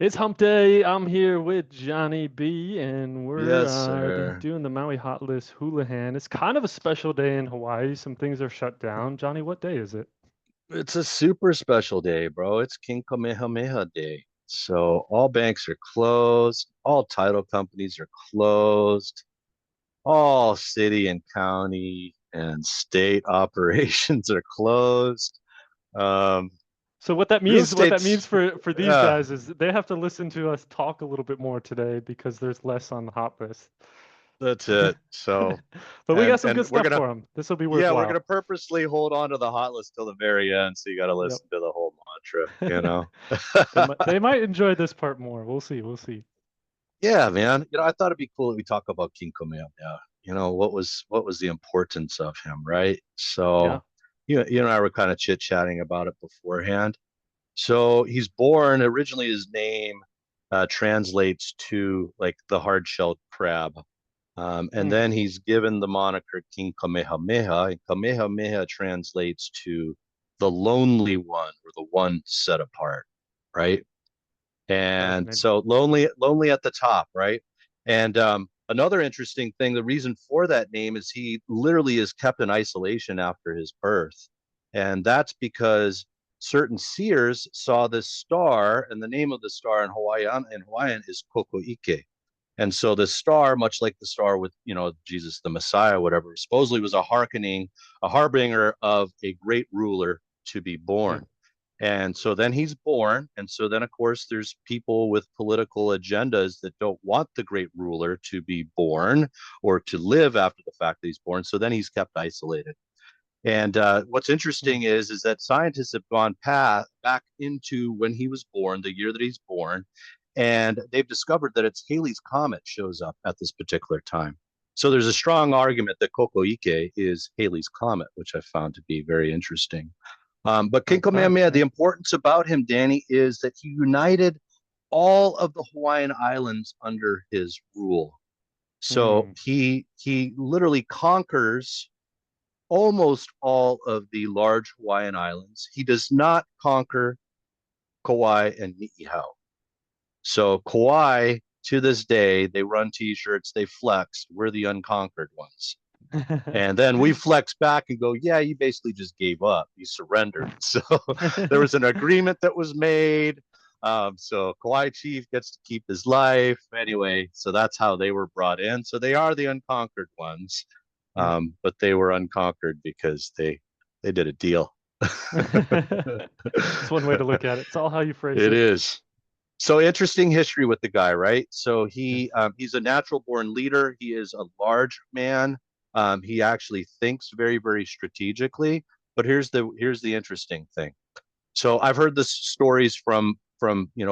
It's hump day. I'm here with Johnny B, and we're Yes, sir. doing the Maui Hot List Hulahan. It's kind of a special day in Hawaii. Some things are shut down. Johnny, what day is it? It's a super special day, bro. It's King Kamehameha Day. So all banks are closed, all title companies are closed, all city and county and state operations are closed. Um, So real what that means estate's, for these yeah, guys is they have to listen to us talk a little bit more today because there's less on the hot list. that's it. So, But we got some and good stuff for them. This will be we're worthwhile. gonna purposely hold on to the hot list till the very end. So you got to Yep. listen to the whole mantra, you know? They might enjoy this part more. We'll see. We'll see. Yeah, man. I thought it'd be cool that we talk about King Kamehameha. What was the importance of him, right? Yeah. So, you and I were kind of chit-chatting about it beforehand. So he's born originally. His name translates to like the hard-shelled crab, and Mm. then he's given the moniker King Kamehameha. And Kamehameha translates to the lonely one or the one set apart, right? And Fascinating. so lonely at the top, right? And another interesting thing, the reason for that name is he literally is kept in isolation after his birth. And that's because certain seers saw this star, and the name of the star in Hawaiian is Koko'ike. And so the star, much like the star with, Jesus the Messiah, whatever, supposedly was a harbinger of a great ruler to be Yeah. born. And so then he's born. And so then, of course, there's people with political agendas that don't want the great ruler to be born or to live after the fact that he's born. So then he's kept isolated. And what's Mm. interesting is that scientists have gone back into when he was born, the year that he's born, and they've discovered that it's Halley's Comet shows up at this particular time. So there's a strong argument that Koko'ike is Halley's Comet, which I found to be very interesting. But King Fun fact. Kamehameha, the Yeah. importance about him, Danny, is that he united all of the Hawaiian islands under his rule. So Mm. he literally conquers almost all of the large Hawaiian islands. He does not conquer Kauai and Niihau. So Kauai, to this day, they run T-shirts, they flex. We're the unconquered ones. And then we flex back and go, yeah, you basically just gave up. You surrendered. So there was an agreement that was made. So Kauai Chief gets to keep his life. Anyway, so that's how they were brought in. So they are the unconquered ones. Yeah. But they were unconquered because they did a deal. It's one way to look at it. It's all how you phrase It it. is. So interesting history with the guy, right? So Yes. he's a natural born leader. He is a large man. He actually thinks very, very strategically. But here's the interesting thing. So I've heard the stories from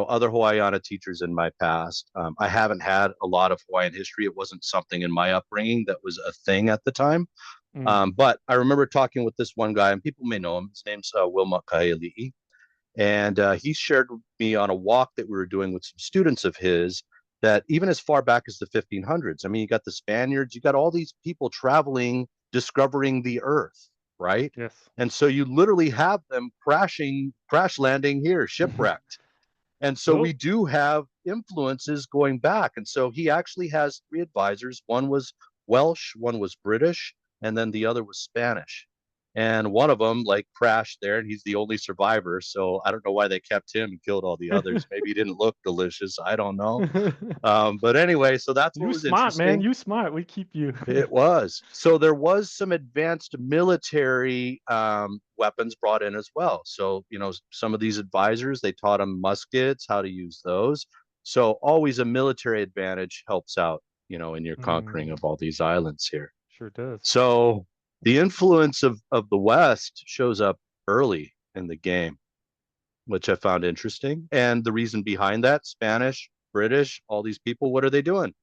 other Hawaiiana teachers in my past. I haven't had a lot of Hawaiian history. It wasn't something in my upbringing that was a thing at the time. Mm. But I remember talking with this one guy, and people may know him. His name's Wilma Kaeli'i. And he shared with me on a walk that we were doing with some students of his that even as far back as the 1500s, I mean, you got the Spaniards, you got all these people traveling, discovering the earth, right? Yes. And so you literally have them crash landing here, shipwrecked. And so we Cool. do have influences going back. And so he actually has three advisors. One was Welsh, one was British, and then the other was Spanish. And one of them like crashed there, and he's the only survivor. So I don't know why they kept him and killed all the others. Maybe he didn't look delicious. I don't know. But anyway, so that's what You was smart, man. interesting. You smart. We keep you. It was. So there was some advanced military weapons brought in as well. So, some of these advisors, they taught them muskets, how to use those. So always a military advantage helps out, in your conquering Mm. of all these islands here. Sure does. So the influence of the West shows up early in the game, which I found interesting. And the reason behind that, Spanish, British, all these people, what are they doing?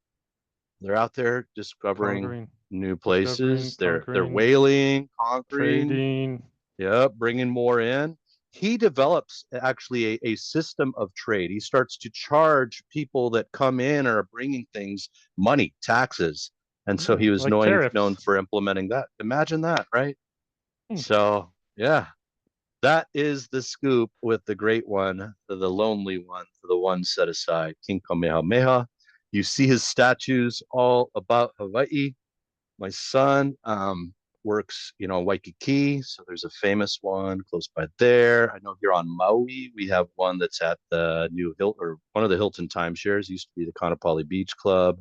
They're out there discovering Conquering, new discovering, places. They're conquering, whaling, conquering, trading. yeah, bringing more in. He develops actually a system of trade. He starts to charge people that come in or are bringing things money, taxes. And so Yeah, he was like known tariffs. for implementing that. Imagine that, right? Hmm. So, yeah. That is the scoop with the great one, the lonely one, the one set aside, King Kamehameha. You see his statues all about Hawaii. My son works, Waikiki, so there's a famous one close by there. I know here on Maui we have one that's at the new Hilton, or one of the Hilton timeshares. Used to be the Kaanapali Beach Club.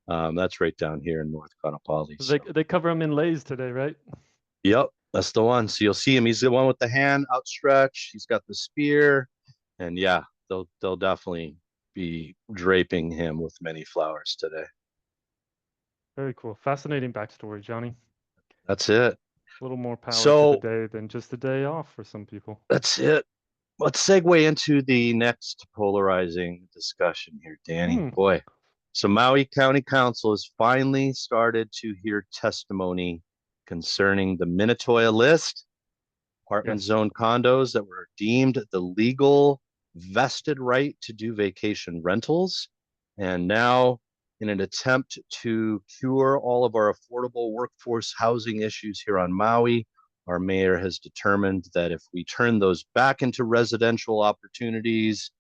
That's right down here in North Kaanapali. They So, they cover them in lays today, right? yep, that's the one. So you'll see him. He's the one with the hand outstretched. He's got the spear, and yeah, they'll definitely be draping him with many flowers today. Very cool. Fascinating backstory, Johnny. That's it. A little more power to the So day than just a day off for some people. that's it. Let's segue into the next polarizing discussion here, Danny. Hmm. Boy, so Maui County Council has finally started to hear testimony concerning the Minatoya list, apartment Yes. zone condos that were deemed the legal vested right to do vacation rentals. And now, in an attempt to cure all of our affordable workforce housing issues here on Maui, our mayor has determined that if we turn those back into residential opportunities,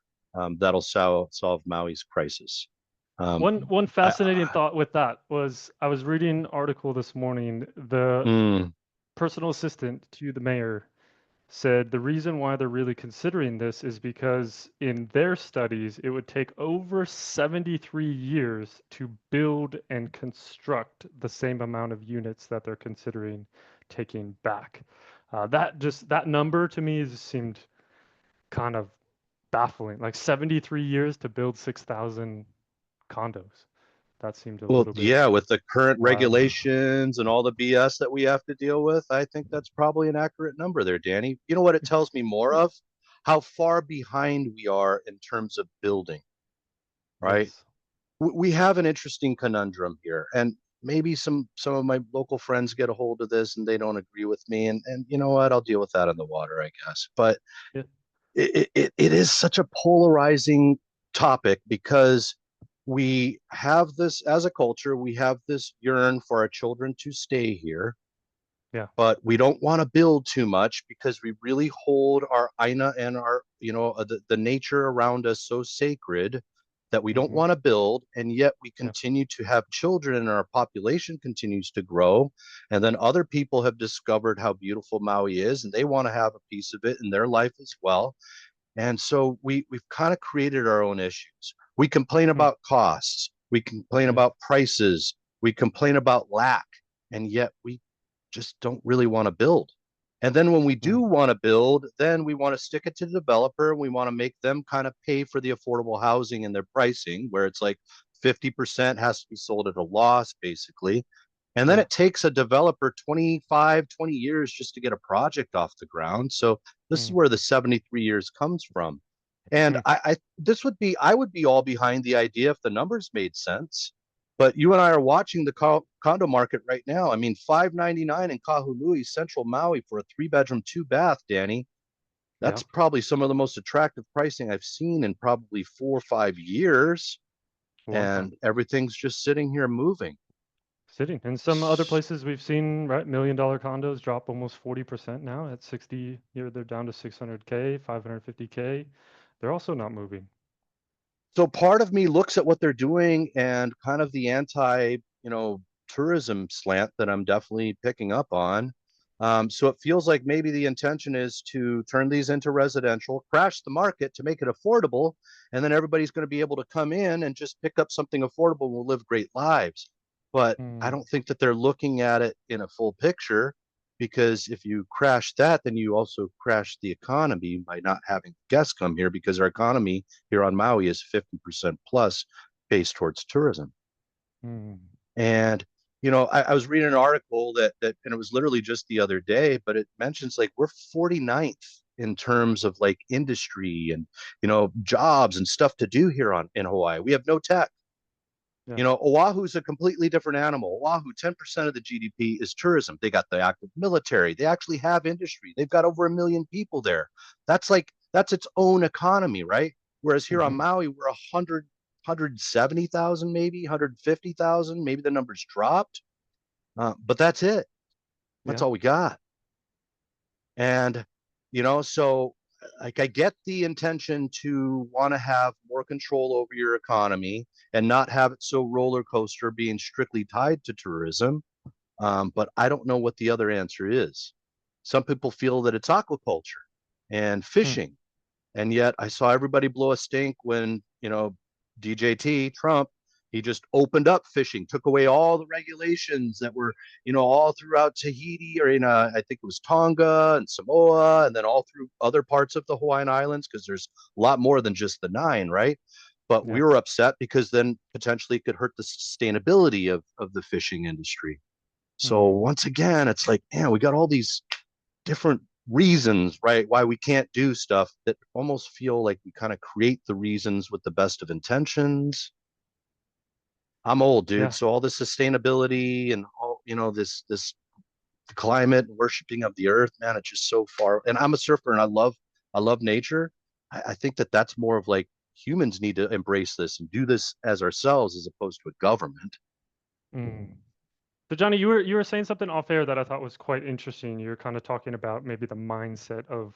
that'll solve Maui's crisis. One I, fascinating thought with that was I was reading an article this morning. The mm, personal assistant to the mayor said the reason why they're really considering this is because in their studies, it would take over 73 years to build and construct the same amount of units that they're considering taking back. That number to me just seemed kind of baffling. Like 73 years to build 6,000 condos. That seemed a well, little bit yeah, with the current wild. regulations and all the BS that we have to deal with, I think that's probably an accurate number there, Danny. You know what it tells me more of? How far behind we are in terms of building, right? Yes. We have an interesting conundrum here, and maybe some of my local friends get a hold of this and they don't agree with me, and you know what? I'll deal with that in the water, I guess. But Yeah. it is such a polarizing topic because we have this as a culture, we have this yearn for our children to stay here, Yeah. but we don't want to build too much because we really hold our aina and our, the nature around us so sacred that we don't Hmm. want to build. And yet we Yeah. continue to have children and our population continues to grow. And then other people have discovered how beautiful Maui is and they want to have a piece of it in their life as well. And so we've kind of created our own issues. We complain Hmm. about costs, we complain Yeah. about prices, we complain about lack, and yet we just don't really want to build. And then when we do Mm. want to build, then we want to stick it to the developer and we want to make them kind of pay for the affordable housing and their pricing, where it's like 50% has to be sold at a loss, basically. And then Yeah. it takes a developer 25, 20 years just to get a project off the ground. So this is Mm. where the 73 years comes from. And Mm. I would be all behind the idea if the numbers made sense. But you and I are watching the condo market right now. I mean, 599 in Kahului, Central Maui for a 3 bedroom, 2 bath, Danny. Yeah. That's probably some of the most attractive pricing I've seen in probably 4 or 5 years. Wow. And everything's just sitting here moving. Sitting. In some other places we've seen, right, $1 million condos drop almost 40% now at 60. They're down to 600K, 550K. They're also not moving. So part of me looks at what they're doing and kind of the anti, tourism slant that I'm definitely picking up on. So it feels like maybe the intention is to turn these into residential, crash the market to make it affordable, and then everybody's going to be able to come in and just pick up something affordable and will live great lives. But I Mm. don't think that they're looking at it in a full picture because if you crash that, then you also crash the economy by not having guests come here because our economy here on Maui is 50% plus based towards tourism. Mm. And I was reading an article and it was literally just the other day, but it mentions like we're 49th in terms of like industry and jobs and stuff to do here on in Hawaii. We have no tech. Yeah. Oahu's a completely different animal. Oahu, 10% of the GDP is tourism. They got the active military. They actually have industry. They've got over 1 million people there. That's its own economy, right? Whereas here on Hmm. Maui, we're 170,000, maybe 150,000. Maybe the numbers dropped, but that's it. That's Yeah. all we got. And So like I get the intention to want to have more control over your economy and not have it so roller coaster being strictly tied to tourism. But I don't know what the other answer is. Some people feel that it's aquaculture and Hmm. fishing. And yet I saw everybody blow a stink when, DJT, Trump, he just opened up fishing, took away all the regulations that were, all throughout Tahiti or I think it was Tonga and Samoa, and then all through other parts of the Hawaiian Islands, because there's a lot more than just the nine, right? But we Yeah. were upset because then potentially it could hurt the sustainability of the fishing industry. So Hmm. once again, it's like, man, we got all these different reasons, right, why we can't do stuff that almost feel like we kind of create the reasons with the best of intentions. I'm old, dude, Yeah. so all this sustainability and all, this climate and worshiping of the earth, man, it's just so far. And I'm a surfer and I love nature. I think that that's more of like humans need to embrace this and do this as ourselves as opposed to a government. Mm. So Johnny, you were saying something off air that I thought was quite interesting. You're kind of talking about maybe the mindset of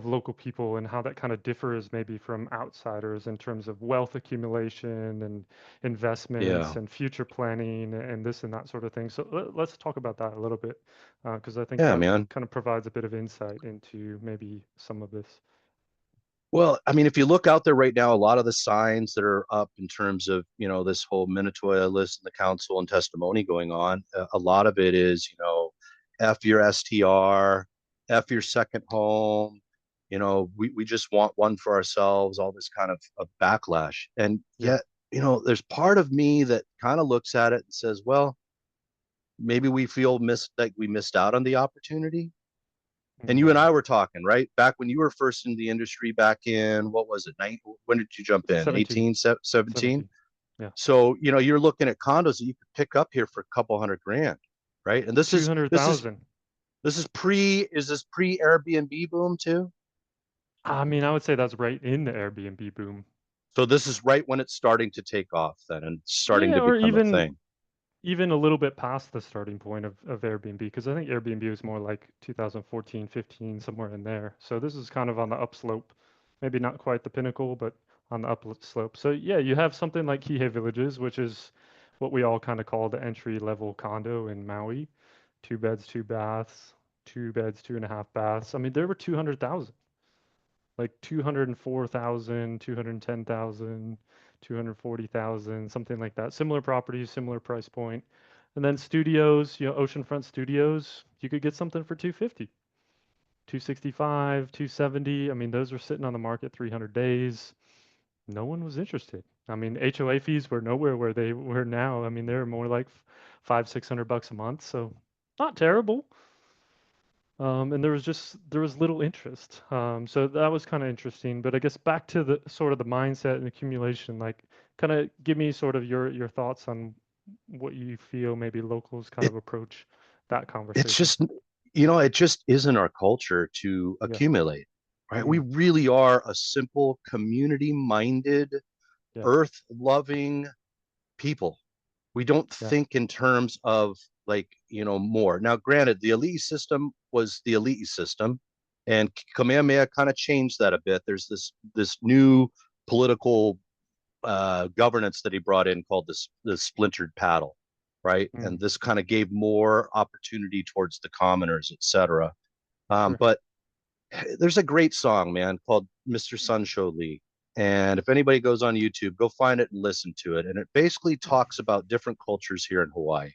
local people and how that kind of differs maybe from outsiders in terms of wealth accumulation and investments Yeah. and future planning and this and that sort of thing. So let's talk about that a little bit because I think Yeah, that man. kind of provides a bit of insight into maybe some of this. Well, I mean, if you look out there right now, a lot of the signs that are up in terms of, this whole Minatoya list and the council and testimony going on, a lot of it is, F your STR, F your second home, we just want one for ourselves, all this kind of backlash. And Yeah. yet, there's part of me that kind of looks at it and says, well, maybe we feel like we missed out on the opportunity. And you and I Mm. were talking, right? Back when you were first in the industry back in, what was it? When did you jump in? 17. 18, 17? 17. Yeah. So, you're looking at condos that you could pick up here for a couple hundred grand, right? And this is 200,000. is this pre Airbnb boom too? I mean, I would say that's right in the Airbnb boom. So this is right when it's starting to take off then and starting Yeah, to or become a thing. even a little bit past the starting point of Airbnb, because I think Airbnb was more like 2014, 15, somewhere in there. So this is kind of on the upslope, maybe not quite the pinnacle, but on the upslope. So yeah, you have something like Kihei Villages, which is what we all kind of call the entry level condo in Maui, 2 beds, 2 baths, 2 beds, 2.5 baths. I mean, there were 200,000, like 204,000, 210,000, 240,000, something like that. Similar properties, similar price point. And then studios, oceanfront studios, you could get something for 250, 265, 270. I mean, those were sitting on the market 300 days. No one was interested. I mean, HOA fees were nowhere where they were now. I mean, they were more like five, $600 a month. So not terrible. And there was little interest. So that was kind of interesting. But I guess back to the sort of the mindset and accumulation, like kind of give me sort of your thoughts on what you feel maybe locals kind It of approach that it's conversation. just it just isn't our culture to Yeah. accumulate, right? We Mm, really are a simple community minded, yeah. earth loving people. We don't Yeah. think in terms of like, more. Now, granted, the elite system was the elite system, and Kamehameha kind of changed that a bit. There's this new political governance that he brought in called the splintered paddle, right? And Mm, this kind of gave more opportunity towards the commoners, etc. sure. But there's a great song, man, called Mr. Sunshow Lee. And if anybody goes on YouTube, go find it and listen to it. And it basically talks about different cultures here in Hawaii.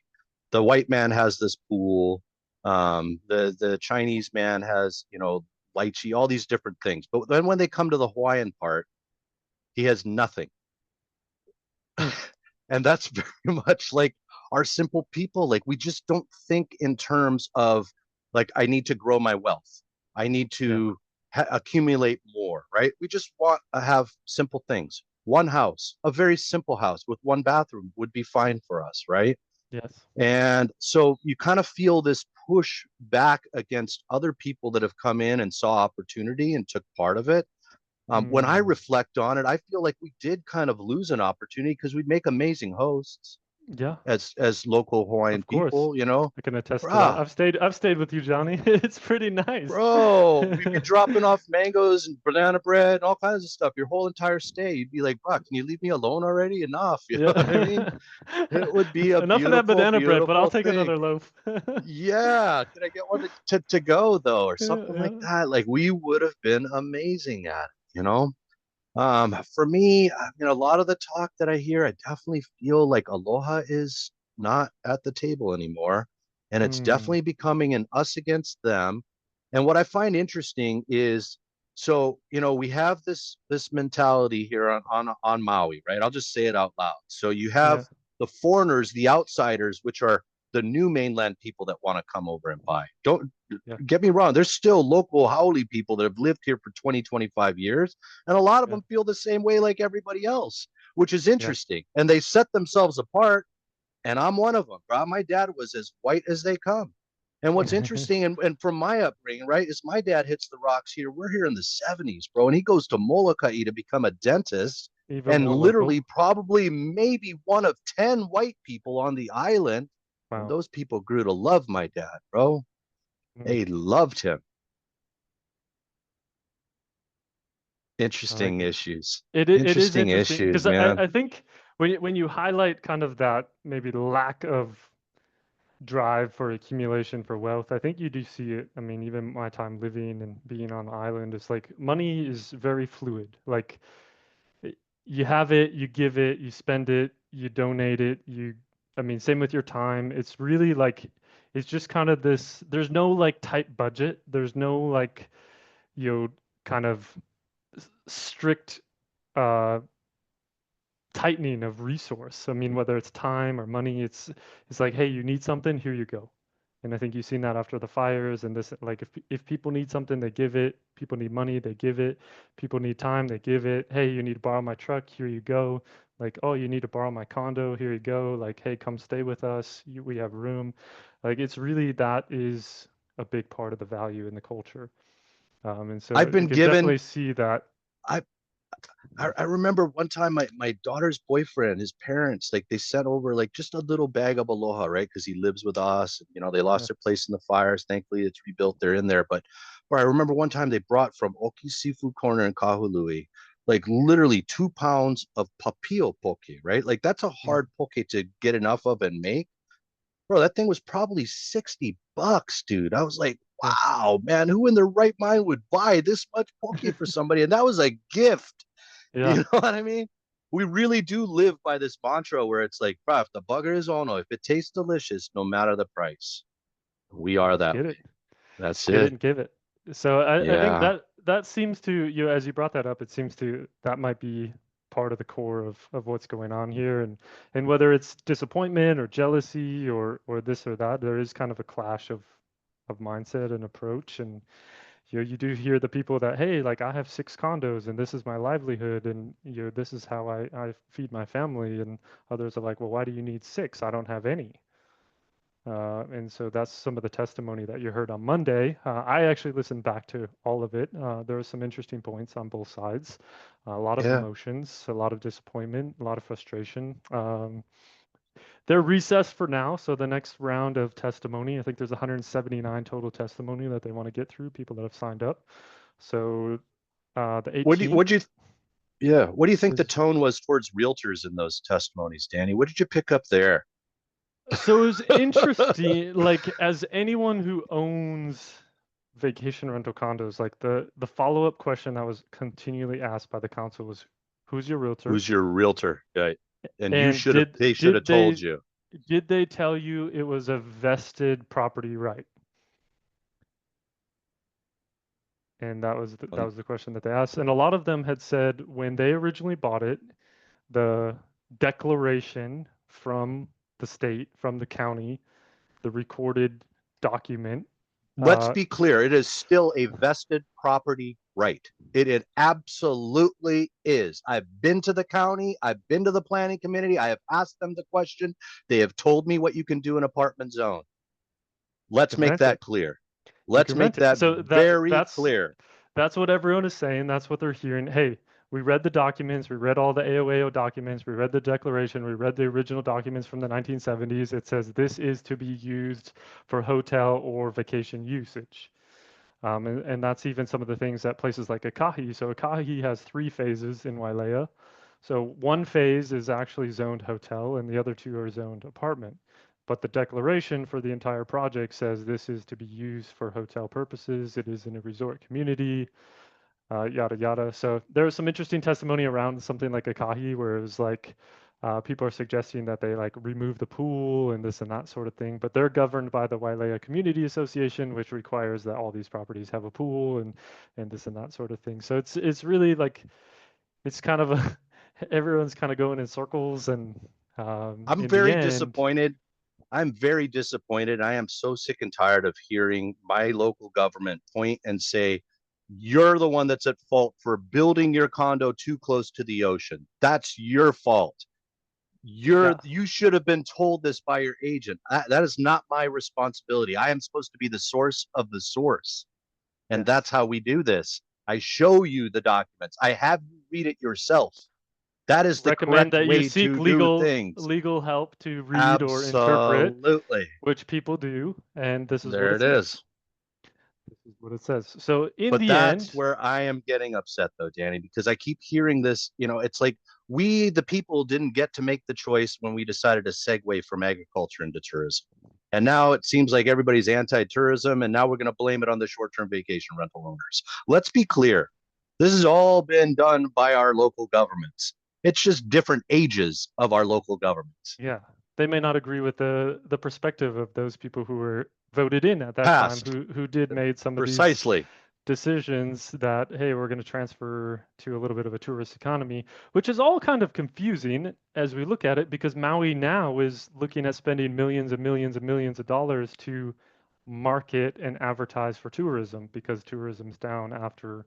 The white man has this pool. The Chinese man has, lychee, all these different things. But then when they come to the Hawaiian part, he has nothing. Mm, And that's very much like our simple people. Like we just don't think in terms of like, I need to grow my wealth. I need yeah. to accumulate more, right? We just want to have simple things. One house, a very simple house with one bathroom would be fine for us, right? Yes. And so you kind of feel this push back against other people that have come in and saw opportunity and took part of it. When I Mm, reflect on it, I feel like we did kind of lose an opportunity because we'd make amazing hosts. Yeah, as local Hawaiian of course. people, you know. I can attest to that. Bruh, I've stayed with you, Johnny. It's pretty nice. bro, we'd be dropping off mangoes and banana bread and all kinds of stuff your whole entire stay. You'd be like, bruh, can you leave me alone already? Enough. You know what I mean? Yeah. It would be a Enough of that beautiful, banana bread, but I'll beautiful take thing. another loaf. Yeah. Can I get one to go though, or Yeah, something like yeah. that? Like we would have been amazing at it, you know? For me, I mean, a lot of the talk that I hear, I definitely feel like aloha is not at the table anymore. And it's Mm, definitely becoming an us against them. And what I find interesting is, so, you know, we have this mentality here on Maui, right? I'll just say it out loud. So you have yeah, the foreigners, the outsiders, which are the new mainland people that want to come over and buy. Don't yeah, get me wrong, there's still local haole people that have lived here for 20, 25 years. And a lot of yeah, them feel the same way like everybody else, which is yeah. interesting. And they set themselves apart. And I'm one of them. Bro. My dad was as white as they come. And what's interesting, and from my upbringing, right, is my dad hits the rocks here. We're here in the 70s, bro. And he goes to Molokai to become a dentist. Even And more local. literally, probably maybe one of 10 white people on the island. And Wow. those people grew to love my dad, bro. Mm, They loved him. I like Interesting it. issues. It is Interesting interesting issues, because man. I think when you highlight kind of that maybe lack of drive for accumulation for wealth, I think you do see it. I mean, even my time living and being on the island, it's like money is very fluid. Like y- you have it, you give it, you spend it, you donate it, I mean, same with your time. It's really like it's just kind of this, there's no like tight budget. There's no like, you know, kind of strict uh tightening of resource. I mean, whether it's time or money, it's like, hey, you need something, here you go. And I think you've seen that after the fires and this, like if people need something, they give it. People need money, they give it. People need time, they give it. Hey, you need to borrow my truck, here you go. Like, oh, you need to borrow my condo, here you go. Like, hey, come stay with us. We have room. Like, it's really that is a big part of the value in the culture. And so I've you been could given definitely see that. I I remember one time my daughter's boyfriend, his parents, like they sent over like just a little bag of aloha, right? Because he lives with us. You know, they Yeah, lost their place in the fires. Thankfully, it's rebuilt. They're in there. But I remember one time they brought from Oki Seafood Corner in Kahului, like literally 2 pounds of papio poke, right? Like that's a mm, hard poke to get enough of and make. Bro, that thing was probably $60, dude. I was like, yeah, wow, man, who in their right mind would buy this much poke for somebody? And that was a gift. You yeah. know what I mean? We really do live by this mantra where it's like, bro, if the bugger is ono, if it tastes delicious, no matter the price, we are Just that get way. it. That's Get it it. and give it. So I think Yeah. that seems to, you know, as you brought that up, it seems to that might be part of the core of what's going on here, and whether it's disappointment or jealousy or this or that, there is kind of a clash of mindset and approach. And you know, you do hear the people that, hey, like I have 6 condos and this is my livelihood, and you know, this is how I feed my family, and others are like, well, why do you need six? I don't have any. And so that's some of the testimony that you heard on Monday. I actually listened back to all of it. There were some interesting points on both sides, a lot of Yeah. emotions, a lot of disappointment, a lot of frustration. They're recessed for now, so the next round of testimony, I think there's 179 total testimony that they want to get through, people that have signed up. So the What do you 18th what do you yeah, what do you think the is tone was towards realtors in those testimonies, Danny? What did you pick up there? so it was interesting, like as anyone who owns vacation rental condos, like the follow-up question that was continually asked by the council was, who's your realtor? Who's your realtor? Right. And And they should did have told they you. did they tell you it was a vested property right? And that Um, was the question that they asked. And a lot of them had said when they originally bought it, the declaration from the state, from the county, the recorded document, let's uh, be clear, it is still a vested property right. It absolutely is. I've been to the county, I've been to the planning committee, I have asked them the question. They have told me what you can do in apartment zone. you Let's can make rent it. that clear. You Let's can make rent it. that So very clear. that's what everyone is saying. That's what they're hearing. Hey, We read the documents, we read all the AOAO documents, we read the declaration, we read the original documents from the 1970s. It says this is to be used for hotel or vacation usage. And that's even some of the things at places like Akahi. So Akahi has 3 phases in Wailea. So one phase is actually zoned hotel and the other 2 are zoned apartment. But the declaration for the entire project says this is to be used for hotel purposes. It is in a resort community, yada yada. So there was some interesting testimony around something like Akahi, where it was like people are suggesting that they like remove the pool and this and that sort of thing. But they're governed by the Wailea Community Association, which requires that all these properties have a pool and this and that sort of thing. So it's really like it's kind of a everyone's kind of going in circles, and I'm in the very end, disappointed. I'm very disappointed. I am so sick and tired of hearing my local government point and say, you're the one that's at fault for building your condo too close to the ocean. That's your fault. yeah, You should have been told this by your agent. That is not my responsibility. I am supposed to be the source of the source. And that's yes. how we do this. I show you the documents. I have you read it yourself. That is the Recommend correct that you way seek to do things. legal help to read or interpret, Absolutely. which people do, and this is what There it it says. is. This is what it says. So in But the that's end, where I am getting upset though, Danny, because I keep hearing this. It's like we, the people, didn't get to make the choice when we decided to segue from agriculture into tourism. And now it seems like everybody's anti tourism, and now we're going to blame it on the short term vacation rental owners. Let's be clear, this has all been done by our local governments. It's just different ages of our local governments. yeah, they may not agree with the perspective of those people who were voted in at that time, Past, who did made some of these precisely. decisions that, hey, we're going to transfer to a little bit of a tourist economy, which is all kind of confusing as we look at it, because Maui now is looking at spending millions and millions and millions of dollars to market and advertise for tourism, because tourism's down after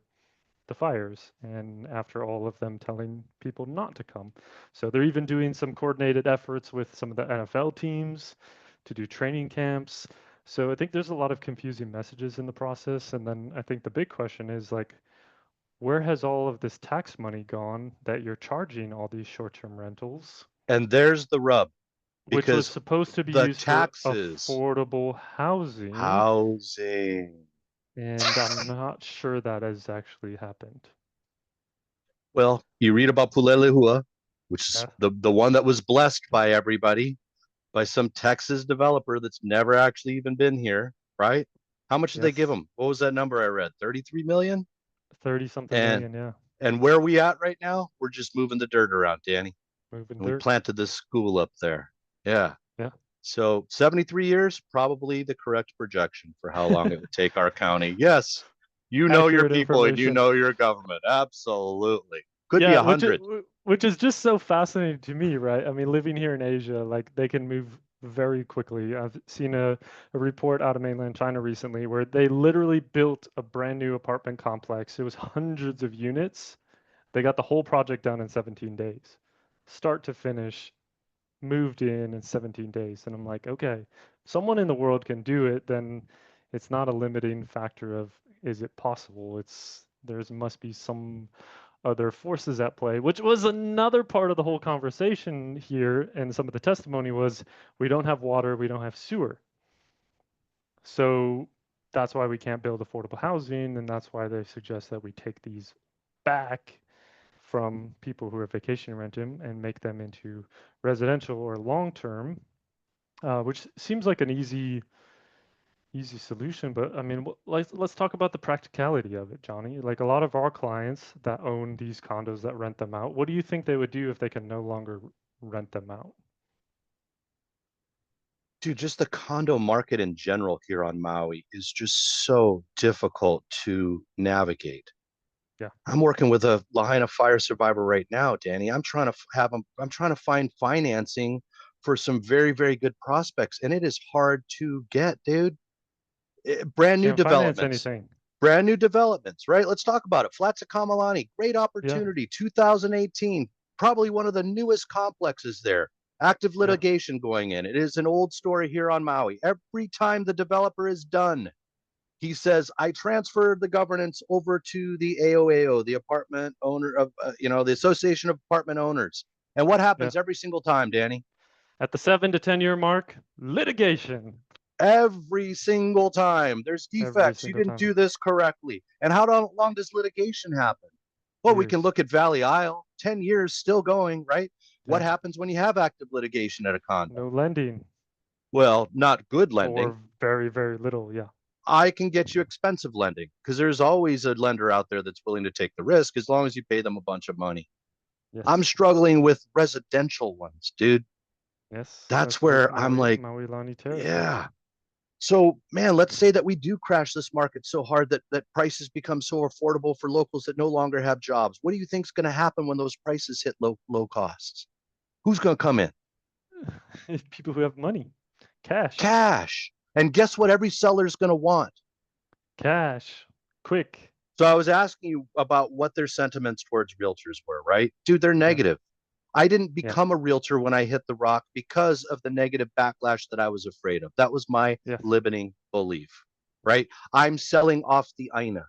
the fires and after all of them telling people not to come. So they're even doing some coordinated efforts with some of the NFL teams to do training camps. So I think there's a lot of confusing messages in the process. And then I think the big question is like, where has all of this tax money gone that you're charging all these short-term rentals, And there's the rub which was because supposed to be the used for taxes, affordable housing? housing. And I'm not sure that has actually happened. Well, you read about Pulelehua, which is Yeah. the one that was blessed by everybody, by some Texas developer that's never actually even been here, right? How much did they give Yes. them? What was that number I read? 33 million? 30 something And million, yeah. where are we at right now? We're just moving the dirt around, Danny. Moving And we dirt. planted this school up there. Yeah. Yeah. So 73 years, probably the correct projection for how long it would take our county. Yes, you know your Accurate people and you information. know your government. Absolutely. Could be Yeah, 100. which is just so fascinating to me, right? I mean, living here in Asia, like they can move very quickly. I've seen a report out of mainland China recently where they literally built a brand new apartment complex. It was hundreds of units. They got the whole project done in 17 days, start to finish, moved in 17 days. And I'm like, okay, someone in the world can do it, then it's not a limiting factor of is it possible? It's there's must be some other forces at play, which was another part of the whole conversation here. And some of the testimony was we don't have water, we don't have sewer. So that's why we can't build affordable housing. And that's why they suggest that we take these back from people who are vacation renting and make them into residential or long term, which seems like an easy solution. But I mean, let's talk about the practicality of it, Johnny. Like a lot of our clients that own these condos that rent them out, what do you think they would do if they can no longer rent them out? Dude, just the condo market in general here on Maui is just so difficult to navigate. Yeah, I'm working with a Lahaina fire survivor right now, Danny. I'm trying to find financing for some very, very good prospects, and it is hard to get, dude. Brand new can't finance developments, anything. right? Let's talk about it. Flats of Kamalani, great Yeah, opportunity. 2018, probably one of the newest complexes there. Active yeah, litigation going in. It is an old story here on Maui. Every time the developer is done, He says, I transferred the governance over to the AOAO, the apartment owner of, the Association of Apartment Owners. And what Yeah. happens every single time, Danny? At the 7 to 10 year mark, litigation Every single time there's every defects. You single didn't time. do this correctly. And how long does litigation happen? Well, we can Years. look at Valley Isle, 10 years still going, right? What Yeah. happens when you have active litigation at a condo? No lending Well, not good lending. or very, very little. Yeah. I can get you expensive lending because there's always a lender out there that's willing to take the risk as long as you pay them a bunch of money. I'm Yes. struggling with residential ones, dude. Yes. That's That's like where I'm Maui like, Maui Lani Terrace. Yeah. yeah. So, man, let's say that we do crash this market so hard that prices become so affordable for locals that no longer have jobs. What do you think is going to happen when those prices hit low costs? Who's going to come in? People who have money, cash, Cash. And guess what every seller is going to want? cash, quick. So I was asking you about what their sentiments towards realtors were, right? Dude, they're Yeah. negative. I didn't Yeah. become a realtor when I hit the rock because of the negative backlash that I was afraid of. That was my Yeah. limiting belief, right? I'm selling off the Aina.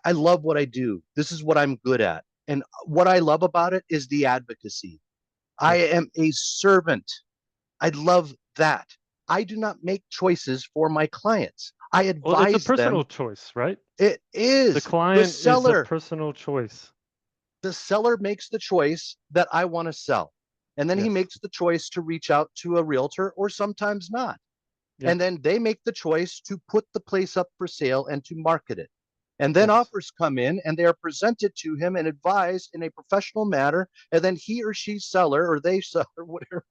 I love what I do. This is what I'm good at. And what I love about it is the advocacy. I Yes. am a servant. I love that. I do not make choices for my clients. I Well, it's a advise them. personal choice, right? It The is the client is a seller. personal choice. The seller makes the choice that I want to sell. And then he Yes. makes the choice to reach out to a realtor or sometimes not. Yeah. And then they make the choice to put the place up for sale and to market it. And then Yes. offers come in and they are presented to him and advised in a professional manner. And then he or she seller or they seller, whatever,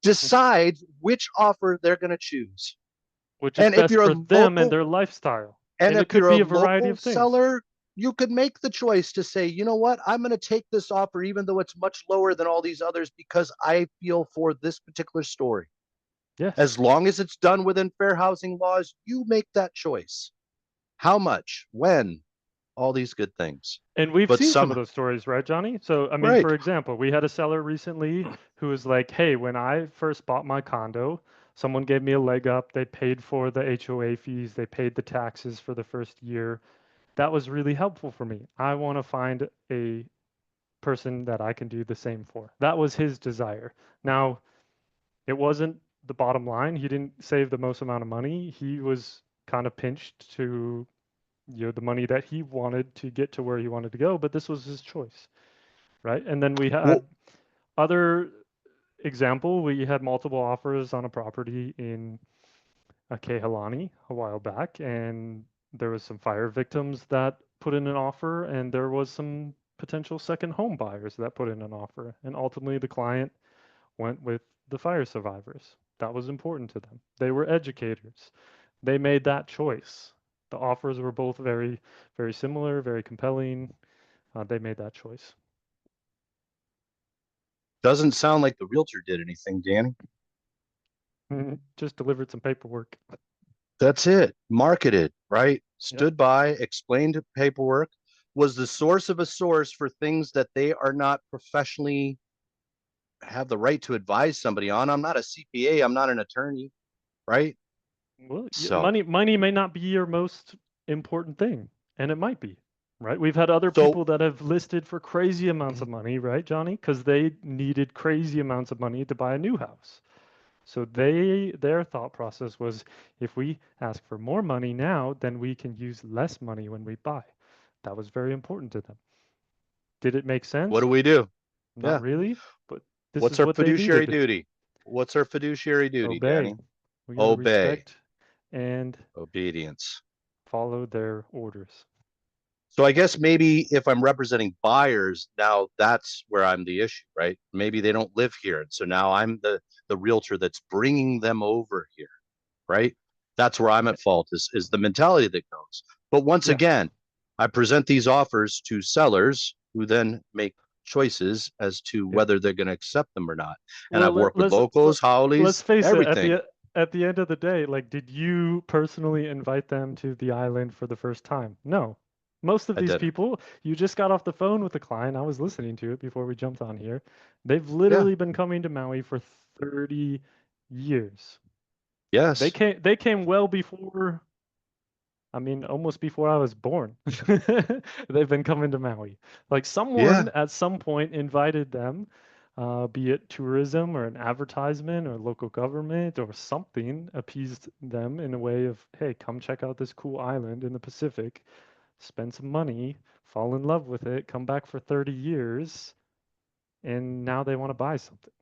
decide which offer they're going to choose. Which is And if best you're for a them and local their lifestyle. and And if it could you're a be a variety local of things. seller, you could make the choice to say, you know what, I'm going to take this offer, even though it's much lower than all these others, because I feel for this particular story. Yes. As long as it's done within fair housing laws, you make that choice. How much, when, all these good things. And we've But seen some of some, those stories, right, Johnny? So, I mean, right. for example, we had a seller recently who was like, hey, when I first bought my condo, someone gave me a leg up. They paid for the HOA fees, they paid the taxes for the first year. That was really helpful for me. I want to find a person that I can do the same for. That was his desire. Now, it wasn't the bottom line. He didn't save the most amount of money. He was kind of pinched to the money that he wanted to get to where he wanted to go, but this was his choice, right? And then we had Well, other example, we had multiple offers on a property in Kehalani a while back, and there was some fire victims that put in an offer, and there was some potential second home buyers that put in an offer, and ultimately the client went with the fire survivors. That was important to them. They were educators. They made that choice. The offers were both very, very similar, very compelling. They made that choice. doesn't sound like the realtor did anything, Danny. Just delivered some paperwork. That's it. Marketed, right? Yep. Stood by, explained paperwork, was the source of a source for things that they are not professionally have the right to advise somebody on. I'm not a CPA, I'm not an attorney, right? Well, So, money may not be your most important thing, and it might be, right? We've had other so people that have listed for crazy amounts of money, right, Johnny? Because they needed crazy amounts of money to buy a new house. So their thought process was, if we ask for more money now, then we can use less money when we buy. That was very important to them. Did it make what do sense? we do? Not Yeah. really, but this What's is our what they fiduciary needed. duty? What's our fiduciary duty, Obey. Danny? We got to Obey. respect and Obedience. follow their orders. So I guess maybe if I'm representing buyers, now that's where I'm the issue, right? Maybe they don't live here. And so now I'm the realtor that's bringing them over here, right? That's where I'm Yeah. at fault is the mentality that goes. But once Yeah. again, I present these offers to sellers who then make choices as to Yeah. whether they're going to accept them or not. And Well, I've worked with locals, let's howlies, face it. everything. At the end of the day, like, did you personally invite them to the island for the first time? No. Most of I these didn't. people, you just got off the phone with the client. I was listening to it before we jumped on here. They've Yeah. literally been coming to Maui for 30 years. Yes. They came well before I mean, almost before I was born. They've been coming to Maui. Like someone Yeah. at some point invited them, be it tourism or an advertisement or local government or something, appeased them in a way of, hey, come check out this cool island in the Pacific, spend some money, fall in love with it, come back for 30 years, and now they want to buy something.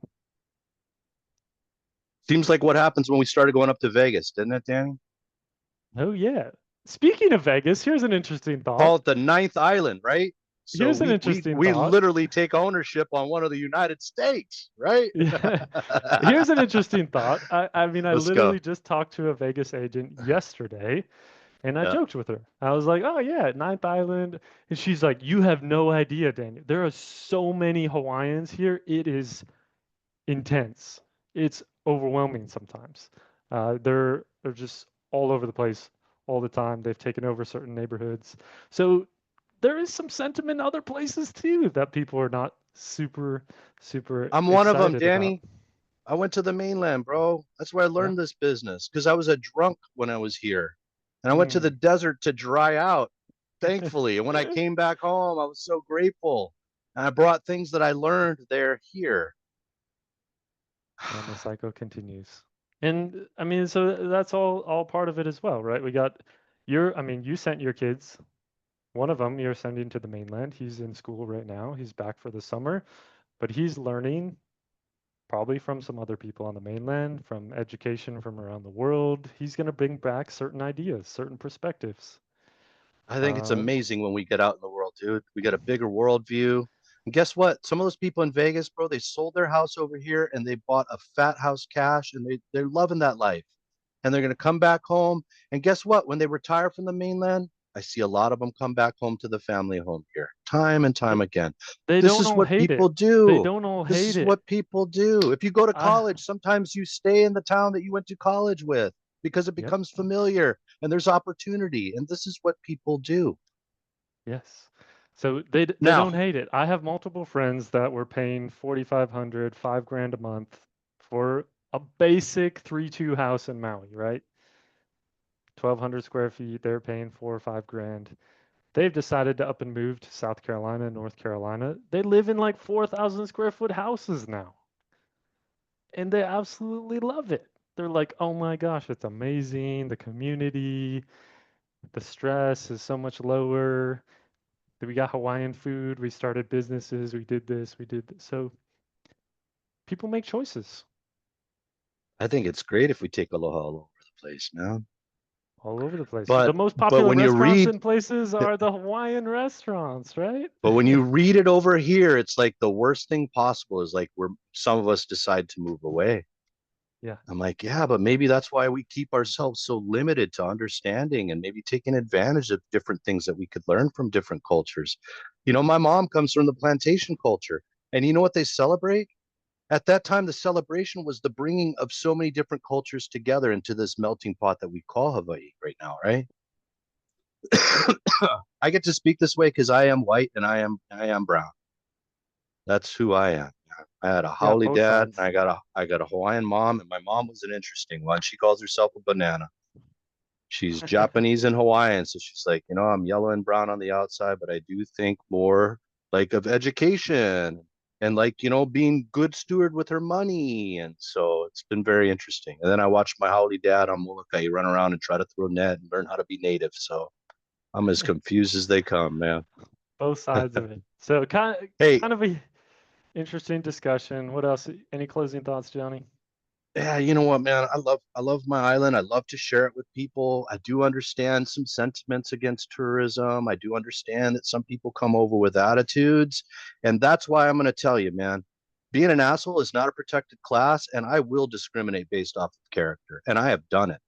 Seems like what happens when we started going up to Vegas, didn't it, Danny? Oh, yeah. Speaking of Vegas, here's an interesting thought. Call it the ninth island, right? So Here's an interesting we thought. literally take ownership on one of the United States, right? Yeah. Here's an interesting thought. I mean, I Let's go. literally just talked to a Vegas agent yesterday and I Yeah. joked with her. I was like, oh, yeah, Ninth Island. And she's like, you have no idea, Daniel. There are so many Hawaiians here. It is intense. It's overwhelming sometimes. They're just all over the place all the time. They've taken over certain neighborhoods. So there is some sentiment other places too that people are not super I'm one of them, excited about. Danny. I went to the mainland, bro. That's where I Yeah. learned this business because I was a drunk when I was here. And I went to the Mm. desert to dry out, thankfully. And when I came back home, I was so grateful. And I brought things that I learned there here. And the cycle continues. And I mean, so that's all part of it as well, right? We got I mean, you sent your kids. One of them you're sending to the mainland. He's in school right now. He's back for the summer, but he's learning probably from some other people on the mainland, from education from around the world. He's going to bring back certain ideas, certain perspectives. I think it's Um, amazing when we get out in the world, dude. We got a bigger worldview. And guess what? Some of those people in Vegas, bro, they sold their house over here and they bought a fat house cash and they're loving that life. And they're going to come back home. And guess what? When they retire from the mainland, I see a lot of them come back home to the family home here, time and time th- again. they This don't is all what hate it. people They do. don't all This hate is it. what people do. If you go to I, college, sometimes you stay in the town that you went to college with because it yep. becomes familiar and there's opportunity. And this is what people do. Yes. So they Now, don't hate it. I have multiple friends that were paying 4,500, 5 grand a month for a basic 3-2 house in Maui, right? 1,200 square feet. They're paying 4 or 5 grand. They've decided to up and move to South Carolina, North Carolina. They live in like 4,000 square foot houses now, and they absolutely love it. They're like, oh my gosh, it's amazing. The community, the stress is so much lower. We got Hawaiian food. We started businesses. We did this. We did this. So people make choices I think it's great if we take aloha all over the place, man. all over the place. The But most but popular when you restaurants read in places are the Hawaiian restaurants, right? but when you read it over here, it's like the worst thing possible is like where some of us decide to move away. Yeah. I'm like, yeah, but maybe that's why we keep ourselves so limited to understanding and maybe taking advantage of different things that we could learn from different cultures. My mom comes from the plantation culture, and you know what they celebrate? At that time, the celebration was the bringing of so many different cultures together into this melting pot that we call Hawaii right now, right? I get to speak this way because I am white and I am brown. That's who I am. I had a Yeah. haole Both dad and sides. I got a Hawaiian mom, and my mom was an interesting one. She calls herself a banana. She's Japanese and Hawaiian, so she's like, I'm yellow and brown on the outside, but I do think more like of education and like, being good steward with her money. And so it's been very interesting. And then I watched my haole dad on Molokai run around and try to throw net and learn how to be native. So I'm as confused as they come, man. Both sides of it. So Hey, kind of a interesting discussion. What else? Any closing thoughts, Johnny? yeah, you know what, man? I love my island. I love to share it with people. I do understand some sentiments against tourism. I do understand that some people come over with attitudes, and that's why I'm going to tell you, man. Being an asshole is not a protected class, and I will discriminate based off of character, and I have done it.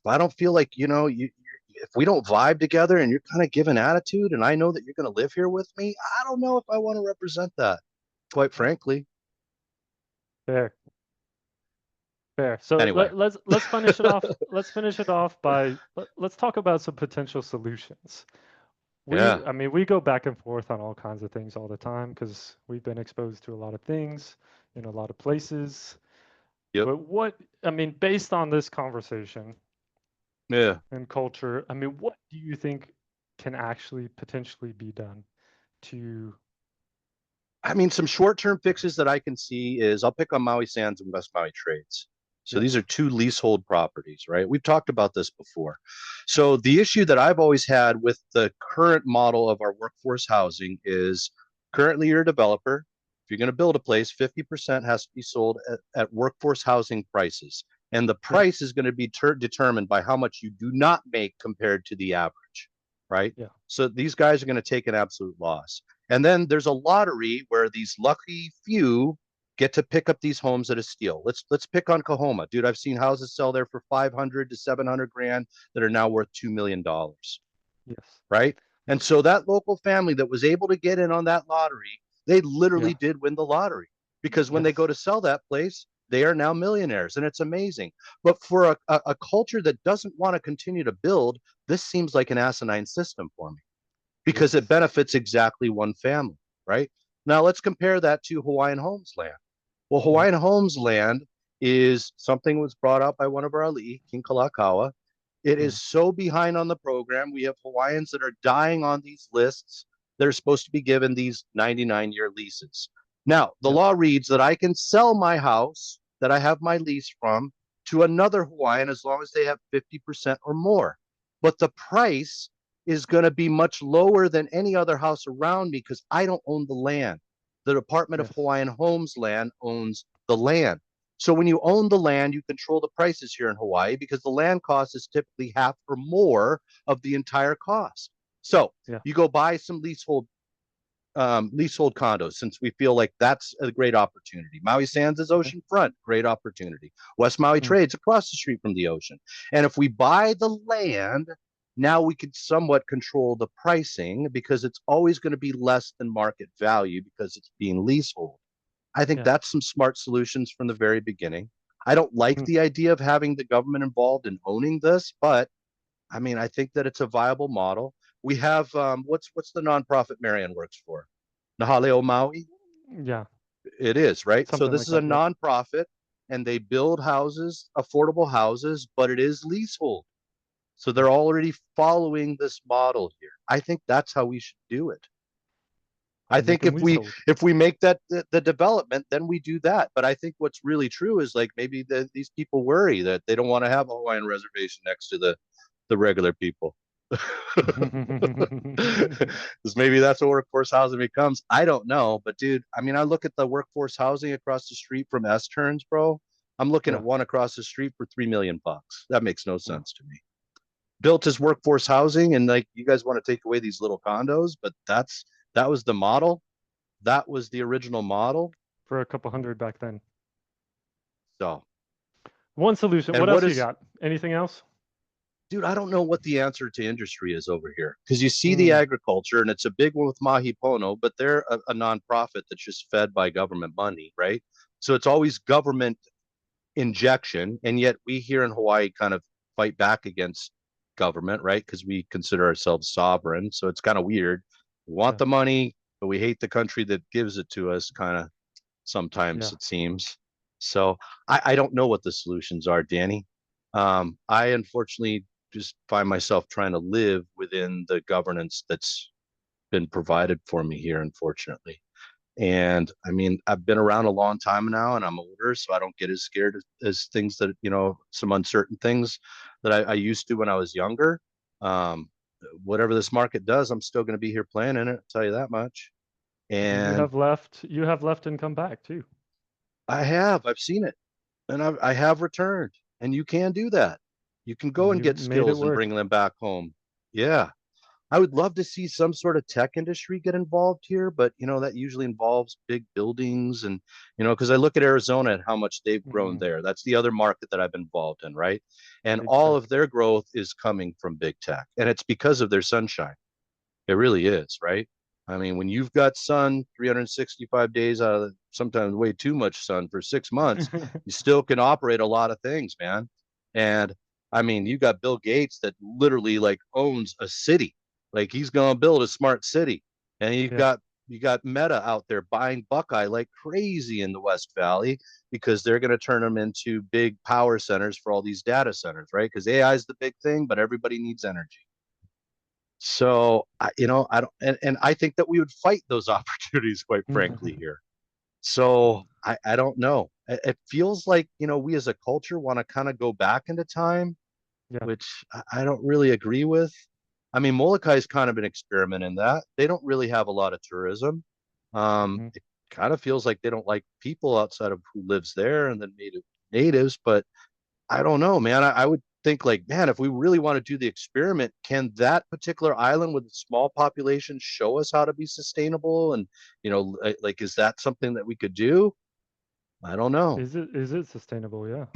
If I don't feel like, if we don't vibe together and you're kind of giving attitude, and I know that you're going to live here with me, I don't know if I want to represent that, quite Yeah. frankly. Fair. Fair. So Anyway, let's finish it off. Let's finish it off by let's talk about some potential solutions. yeah, I mean, we go back and forth on all kinds of things all the time because we've been exposed to a lot of things in a lot of places. yep. But I mean, based on this conversation, Yeah. and culture. I mean, what do you think can actually potentially be done to, I mean, some short-term fixes that I can see is I'll pick on Maui Sands and West Maui Trades. So these are yes, two leasehold properties, right? We've talked about this before. So the issue that I've always had with the current model of our workforce housing is currently you're a developer. If you're going to build a place, 50% has to be sold at workforce housing prices. And the yeah, price is going to be determined by how much you do not make compared to the average, right? yeah, So these guys are going to take an absolute loss. And then there's a lottery where these lucky few get to pick up these homes at a steal. Let's pick on Kahoma, dude. I've seen houses sell there for 500 to 700 grand that are now worth $2 million, yes, right? And so that local family that was able to get in on that lottery, they yeah, literally did win the lottery because when they go yes, to sell that place, they are now millionaires, and it's amazing. But for a culture that doesn't want to continue to build, this seems like an asinine system for me because it yes, benefits exactly one family, right? Now let's compare that to Hawaiian Homes land. Well, yeah, Hawaiian Homes land is something was brought up by one of our ali'i, King Kalakaua. It mm, is so behind on the program. We have Hawaiians that are dying on these lists. They're supposed to be given these 99-year leases. Now, the yeah, law reads that I can sell my house that I have my lease from to another Hawaiian as long as they have 50% or more. But the price is going to be much lower than any other house around me because I don't own the land. The Department of yes, Hawaiian Homes land owns the land. So when you own the land, you control the prices here in Hawaii because the land cost is typically half or more of the entire cost. So yeah, you go buy some leasehold condos since we feel like that's a great opportunity. Maui Sands is okay, oceanfront, great opportunity. West Maui mm, Trades across the street from the ocean. And if we buy the land, now we could somewhat control the pricing because it's always going to be less than market value because it's being leasehold. I think yeah, that's some smart solutions from the very beginning. I don't like mm, the idea of having the government involved in owning this, but I mean, I think that it's a viable model. We have what's the nonprofit Marion works for? Nahaleo Maui? yeah, It is, right? So something this like is a that. Yep. nonprofit and they build houses, affordable houses, but it is leasehold. So Yeah. they're already following this model here. I think that's how we should do it. I And make think them leasehold. if we make that the development, then we do that. But I think what's really true is like maybe these people worry that they don't want to have a Hawaiian reservation next to the regular people. Because maybe that's what workforce housing becomes. I don't know, but dude, I mean, I look at the workforce housing across the street from S turns, bro. I'm looking Yeah. at one across the street for $3 million. That makes no Yeah. sense to me. Built as workforce housing, and like you guys want to take away these little condos, but that was the model. That was the original model. For a couple hundred back then. So, One solution. and What what else you is, got? Anything else? dude, I don't know what the answer to industry is over here because you see the Mm, agriculture and it's a big one with Mahi Pono, but they're a nonprofit that's just fed by government money, right? So it's always government injection. And yet we here in Hawaii kind of fight back against government, right? Because we consider ourselves sovereign. So it's kind of weird. We want yeah. the money, but we hate the country that gives it to us, kind of sometimes Yeah. it seems. So I don't know what the solutions are, Danny. I unfortunately just find myself trying to live within the governance that's been provided for me here, unfortunately. And I mean, I've been around a long time now and I'm older, so I don't get as scared as things that, some uncertain things that I used to when I was younger. Um, whatever this market does, I'm still going to be here playing in it, I'll tell you that much. And And you have left and come back too. I've seen it and I have returned and you can do that. You can go And and you've get made it skills and bring work. them back home. Yeah. I would love to see some sort of tech industry get involved here, but that usually involves big buildings and because I look at Arizona and how much they've grown Mm, there. That's the other market that I've been involved in, right? And big all of tech. their growth is coming from big tech, and it's because of their sunshine. It really is, right? I mean, when you've got sun 365 days out of sometimes way too much sun for 6 months, you still can operate a lot of things, man. And I mean, you got Bill Gates that literally like owns a city. Like he's going to build a smart city. And you've Yeah. got You got Meta out there buying Buckeye like crazy in the West Valley because they're going to turn them into big power centers for all these data centers, right? Because AI is the big thing, but everybody needs energy. So, I don't, and I think that we would fight those opportunities, quite frankly, here. So I don't know. It feels like, we as a culture want to kind of go back into time, Yeah. which I don't really agree with. I mean, Molokai is kind of an experiment in that they don't really have a lot of tourism. Hmm. It kind of feels like they don't like people outside of who lives there and the natives, but I don't know, man. I would think like, man, if we really want to do the experiment, can that particular island with a small population show us how to be sustainable? And, like, is that something that we could do? I don't know. Is it sustainable? Yeah.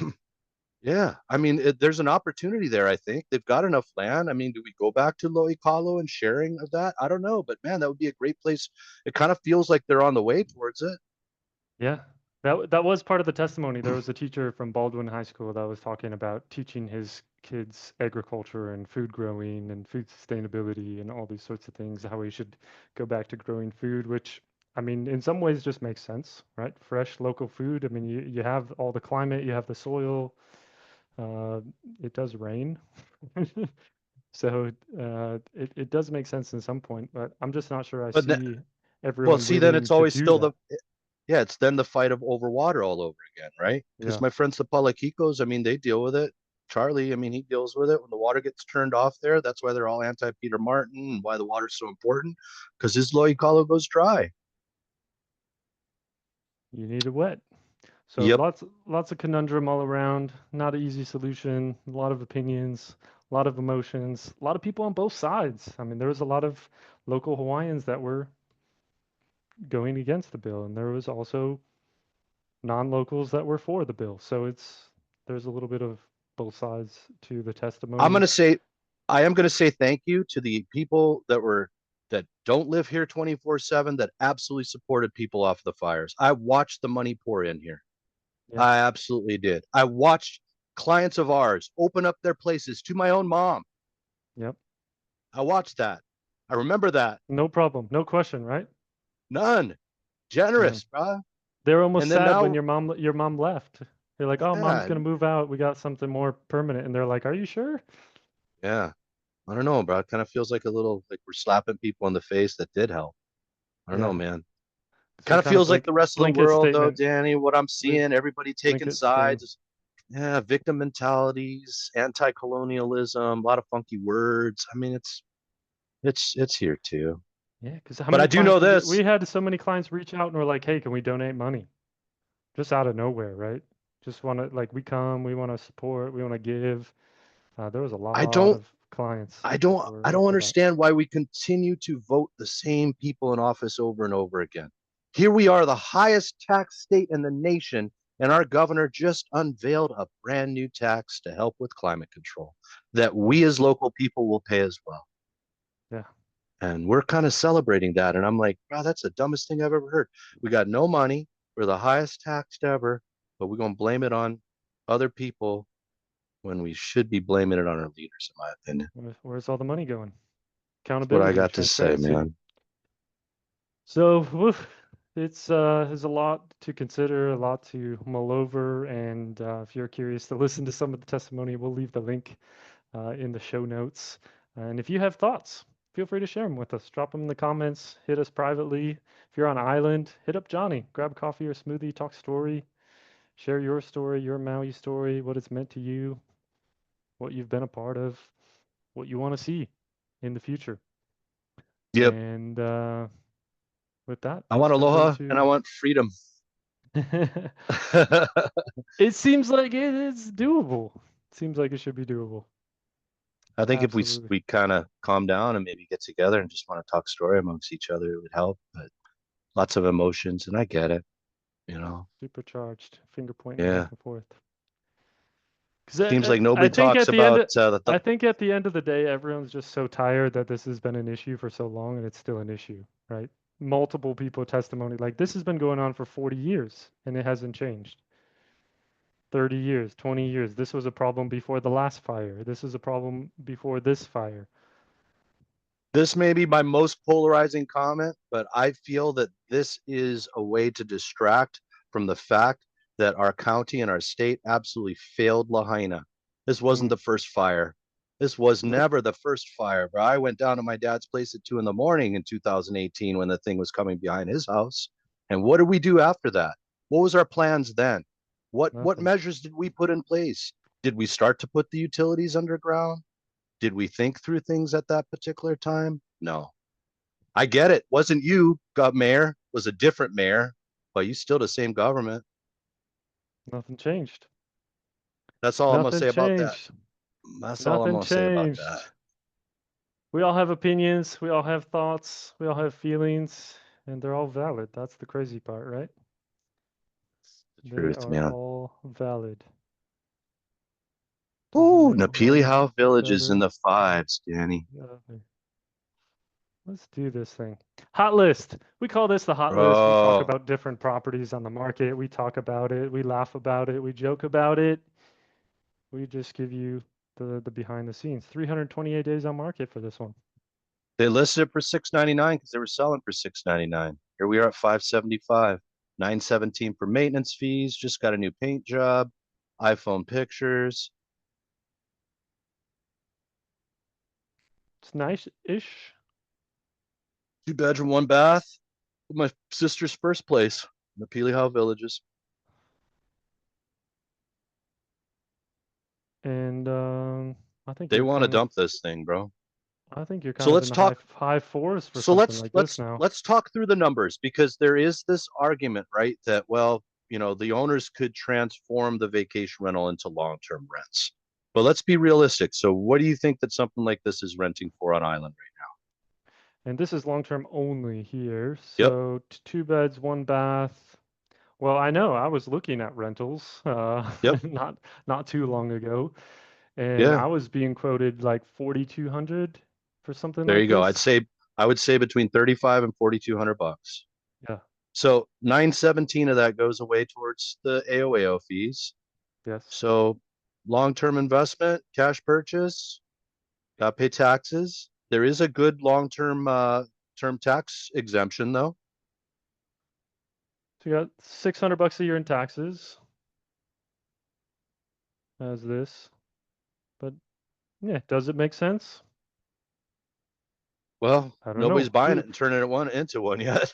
Yeah. I mean, there's an opportunity there, I think. They've got enough land. I mean, do we go back to Loikalo and sharing of that? I don't know, but man, that would be a great place. It kind of feels like they're on the way towards it. Yeah. That was part of the testimony. There was a teacher from Baldwin High School that was talking about teaching his kids agriculture and food growing and food sustainability and all these sorts of things, how we should go back to growing food, which I mean, in some ways just makes sense, right? Fresh local food. I mean, you have all the climate, you have the soil, uh, it does rain. So it does make sense in some point, but I'm just not sure I But see well, everyone see, then willing it's to always do still that. yeah, it's then the fight of over water all over again, right? Because Yeah. my friends, the Palakikos, I mean, they deal with it. Charlie, I mean, he deals with it when the water gets turned off there. That's why they're all anti Peter Martin and why the water's so important because his Loikalo goes dry. You need it wet. So Yep. lots of conundrum all around. Not an easy solution. A lot of opinions, a lot of emotions, a lot of people on both sides. I mean, there was a lot of local Hawaiians that were going against the bill, and there was also non-locals that were for the bill. So there's a little bit of both sides to the I'm going testimony. to say, I am going to say thank you to the people that don't live here 24/7 that absolutely supported people off the fires. I watched the money pour in here. Yeah. I absolutely did. I watched clients of ours open up their places to my own mom. Yep. I watched that. I remember that. No problem. No question, right? None. None. Generous, bruh. They were almost And then sad when now, your mom left. They're like, "Oh, mom's yeah, gonna move out. We got something more permanent." And they're like, "Are you sure?" yeah. I don't know, bro. It kind of feels like a little like we're slapping people in the face that did help. I don't know, Yeah. man. It's Kind a of kind of feels like the rest of the blanket world, though, statement. Danny. What I'm Blink, seeing, everybody taking blanket statement. sides. Yeah, victim mentalities, anti-colonialism, a lot of funky words. I mean, it's here too. Yeah, because how But I many do know clients this. we had so many clients reach out and were like, "Hey, can we donate money?" Just out of nowhere, right? Just want to like we come, we want to support, we want to give. There was a I lot don't of clients I that don't were I up don't for that. understand why we continue to vote the same people in office over and over again. Here we are, the highest tax state in the nation, and our governor just unveiled a brand new tax to help with climate control that Yeah, we as local people will pay as well. yeah. And we're kind of celebrating that. And I'm like, wow, that's the dumbest thing I've ever heard. We got no money. We're the highest taxed ever, but we're going to blame it on other people when we should be blaming it on our leaders, in my opinion. Where's all the money going? That's what I Accountability, got to say, transparency. man. So, woof, it's a lot to consider, a lot to mull over, and if you're curious to listen to some of the testimony, we'll leave the link in the show notes. And if you have thoughts, feel free to share them with us. Drop them in the comments, hit us privately. If you're on island, hit up Johnny, grab a coffee or smoothie, talk story, share your story, your Maui story, what it's meant to you, what you've been a part of, what you want to see in the future. Yep. And with that, I let's want jump aloha and I into. want freedom. It seems like it is doable. Seems like it should be doable. I think if Absolutely. we kind of calm down and maybe get together and just want to talk story amongst each other, it would help. But lots of emotions, and I get it, you know. Supercharged, finger pointing back Yeah. and forth. Because Seems like I nobody think talks at the end, about I think at the end of the day, everyone's just so tired that this has been an issue for so long, and it's still an issue, right? Multiple people testimony like this has been going on for 40 years, and it hasn't changed. 30 years, 20 years. This was a problem before the last fire. This is a problem before this fire. This may be my most polarizing comment, but I feel that this is a way to distract from the fact that our county and our state absolutely failed Lahaina. This wasn't Mm, the first fire. This was nope. never the first fire, bro. I went down to my dad's place at 2 in the morning in 2018 when the thing was coming behind his house. And what did we do after that? What was our plans then? What Nothing. measures did we put in place? Did we start to put the utilities underground? Did we think through things at that particular time? No. I get it. Wasn't you, mayor, was a different mayor, but you still the same government. Nothing changed. That's all I'm gonna Nothing say about that. changed. That's all I'm Nothing gonna say about that. changed. We all have opinions, we all have thoughts, we all have feelings, and they're all valid. That's the crazy part, right? It's the They truth, are man. all valid. Doesn't Ooh, make Napili one House Village is in better the fives, Danny. than the other. Let's do this thing. Hot list. We call this the hot list. We talk Oh, about different properties on the market. We talk about it. We laugh about it. We joke about it. We just give you the behind the scenes. 328 days on market for this one. they listed it for $699 because they were selling for $699. Here we are at $575. $917 for maintenance fees. Just got a new paint job. iPhone pictures. It's nice-ish. 2 bedroom, 1 bath. My sister's first place, Napili House Villages. And They want to dump this thing, bro. I think you're So kind of in let's the talk. high fours for So something let's like this let's now. let's talk through the numbers because there is this argument, right? That the owners could transform the vacation rental into long-term rents. But let's be realistic. So what do you think that something like this is renting for on Island right And this is long-term only here. now? Yep, So 2 beds, 1 bath. Well, I know I was looking at rentals yep, not too long ago, and yeah. I was being quoted like 4,200 for something There like you go. this. I would say between 35 and 4,200 bucks. Yeah. So 917 of that goes away towards the AOAO fees. Yes. So long-term investment, cash purchase, got to pay taxes. There is a good long-term term tax exemption though. So you got $600 a year in taxes as this, but yeah, does it make sense? Well, I don't nobody's know. buying it and turning it one into one yet.